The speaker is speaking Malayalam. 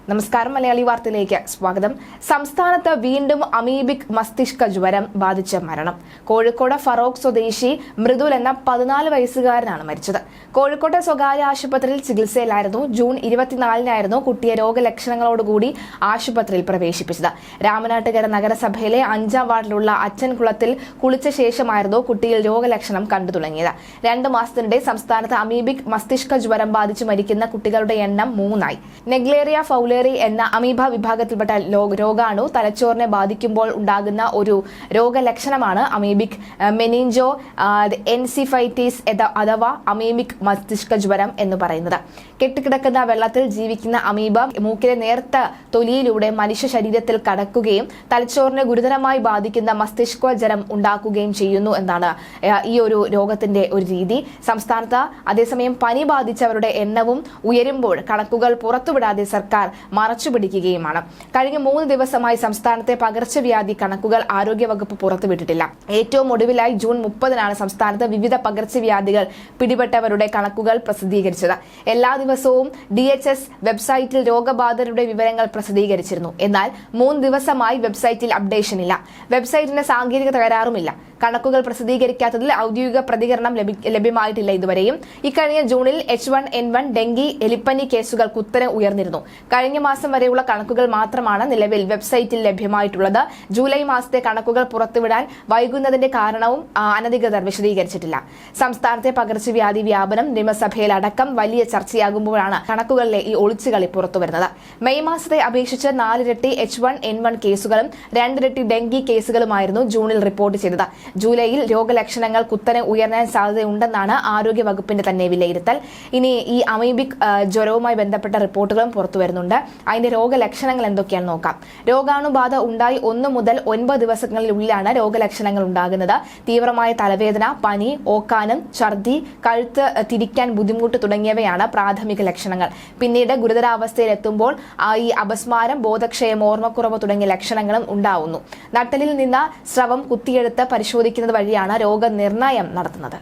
നമസ്കാരം, മലയാളി വാർത്തയിലേക്ക് സ്വാഗതം. സംസ്ഥാനത്ത് വീണ്ടും അമീബിക് മസ്തിഷ്ക ജ്വരം ബാധിച്ച് മരണം. കോഴിക്കോട് ഫറോക്ക് സ്വദേശി മൃദുൽ എന്ന 14 വയസ്സുകാരനാണ് മരിച്ചത്. കോഴിക്കോട്ടെ സ്വകാര്യ ആശുപത്രിയിൽ ചികിത്സയിലായിരുന്നു. ജൂൺ 24-നായിരുന്നു കുട്ടിയെ രോഗലക്ഷണങ്ങളോടുകൂടി ആശുപത്രിയിൽ പ്രവേശിപ്പിച്ചത്. രാമനാട്ടുകര നഗരസഭയിലെ 5-ാം വാർഡിലുള്ള അച്ചൻകുളത്തിൽ കുളിച്ച ശേഷമായിരുന്നു കുട്ടിയിൽ രോഗലക്ഷണം കണ്ടു തുടങ്ങിയത്. 2 മാസത്തിനിടെ സംസ്ഥാനത്ത് അമീബിക് മസ്തിഷ്ക ജ്വരം ബാധിച്ച് മരിക്കുന്ന കുട്ടികളുടെ എണ്ണം 3-ആയി. നെഗ്ലേറിയ ഫൗലേറി എന്ന അമീബ വിഭാഗത്തിൽപ്പെട്ട രോഗാണു തലച്ചോറിനെ ബാധിക്കുമ്പോൾ ഉണ്ടാകുന്ന ഒരു രോഗലക്ഷണമാണ് അമീബിക് മെനിഞ്ചോ എൻസിഫൈറ്റിസ് അഥവാ അമീബിക് മസ്തിഷ്ക ജ്വരം എന്ന് പറയുന്നത്. കെട്ടിക്കിടക്കുന്ന വെള്ളത്തിൽ ജീവിക്കുന്ന അമീബ മൂക്കിലെ നേർത്ത തൊലിയിലൂടെ മനുഷ്യ ശരീരത്തിൽ കടക്കുകയും തലച്ചോറിനെ ഗുരുതരമായി ബാധിക്കുന്ന മസ്തിഷ്ക ജ്വരം ഉണ്ടാക്കുകയും ചെയ്യുന്നു എന്നാണ് ഈ ഒരു രോഗത്തിന്റെ ഒരു രീതി. സംസ്ഥാനത്ത് അതേസമയം പനി ബാധിച്ചവരുടെ എണ്ണവും ഉയരുമ്പോൾ കണക്കുകൾ പുറത്തുവിടാതെ സർക്കാർ മറച്ചുപിടിക്കുകയുമാണ്. കഴിഞ്ഞ 3 ദിവസമായി സംസ്ഥാനത്തെ പകർച്ചവ്യാധി കണക്കുകൾ ആരോഗ്യവകുപ്പ് പുറത്തുവിട്ടിട്ടില്ല. ഏറ്റവും ഒടുവിലായി ജൂൺ 30-നാണ് സംസ്ഥാനത്ത് വിവിധ പകർച്ചവ്യാധികൾ പിടിപെട്ടവരുടെ കണക്കുകൾ പ്രസിദ്ധീകരിച്ചത്. എല്ലാ ദിവസവും DHS വെബ്സൈറ്റിൽ രോഗബാധിതരുടെ വിവരങ്ങൾ പ്രസിദ്ധീകരിച്ചിരുന്നു. എന്നാൽ 3 ദിവസമായി വെബ്സൈറ്റിൽ അപ്ഡേഷൻ ഇല്ല. വെബ്സൈറ്റിന് സാങ്കേതിക തകരാറുമില്ല. കണക്കുകൾ പ്രസിദ്ധീകരിക്കാത്തതിൽ ഔദ്യോഗിക പ്രതികരണം ലഭ്യമായിട്ടില്ല. ഇതുവരെയും ഇക്കഴിഞ്ഞ ജൂണിൽ H1N1 ഡെങ്കി എലിപ്പനി കേസുകൾ കുത്തനെ ഉയർന്നിരുന്നു. കഴിഞ്ഞ മാസം വരെയുള്ള കണക്കുകൾ മാത്രമാണ് നിലവിൽ വെബ്സൈറ്റിൽ ലഭ്യമായിട്ടുള്ളത്. ജൂലൈ മാസത്തെ കണക്കുകൾ പുറത്തുവിടാൻ വൈകുന്നതിന്റെ കാരണവും അനധികൃതർ വിശദീകരിച്ചിട്ടില്ല. സംസ്ഥാനത്തെ പകർച്ചവ്യാധി വ്യാപനം നിയമസഭയിലടക്കം വലിയ ചർച്ചയാകുമ്പോഴാണ് കണക്കുകളിലെ ഈ ഒളിച്ചുകളി പുറത്തുവരുന്നത്. മെയ് മാസത്തെ അപേക്ഷിച്ച് 4 ഇരട്ടി H1N1 കേസുകളും 2 ഇരട്ടി ഡെങ്കി കേസുകളുമായിരുന്നു ജൂണിൽ റിപ്പോർട്ട് ചെയ്തത്. ജൂലൈയിൽ രോഗലക്ഷണങ്ങൾ കുത്തനെ ഉയരാൻ സാധ്യതയുണ്ടെന്നാണ് ആരോഗ്യ വകുപ്പിന്റെ തന്നെ വിലയിരുത്തൽ. ഇനി ഈ അമീബിക് ജ്വരവുമായി ബന്ധപ്പെട്ട റിപ്പോർട്ടുകളും പുറത്തുവരുന്നുണ്ട്. അതിന്റെ രോഗലക്ഷണങ്ങൾ എന്തൊക്കെയാണെന്ന് നോക്കാം. രോഗാണുബാധ ഉണ്ടായി 1 മുതൽ 9 ദിവസങ്ങളിലുള്ളിലാണ് രോഗലക്ഷണങ്ങൾ ഉണ്ടാകുന്നത്. തീവ്രമായ തലവേദന, പനി, ഓക്കാനം, ഛർദി, കഴുത്ത് തിരിക്കാൻ ബുദ്ധിമുട്ട് തുടങ്ങിയവയാണ് പ്രാഥമിക ലക്ഷണങ്ങൾ. പിന്നീട് ഗുരുതരാവസ്ഥയിൽ എത്തുമ്പോൾ ഈ അപസ്മാരം, ബോധക്ഷയം, ഓർമ്മക്കുറവ് തുടങ്ങിയ ലക്ഷണങ്ങളും ഉണ്ടാവുന്നു. നട്ടലിൽ നിന്ന് സ്രവം കുത്തിയെടുത്ത് പരിശോധിക്കുന്നത് വഴിയാണ് രോഗനിർണയം നടത്തുന്നത്.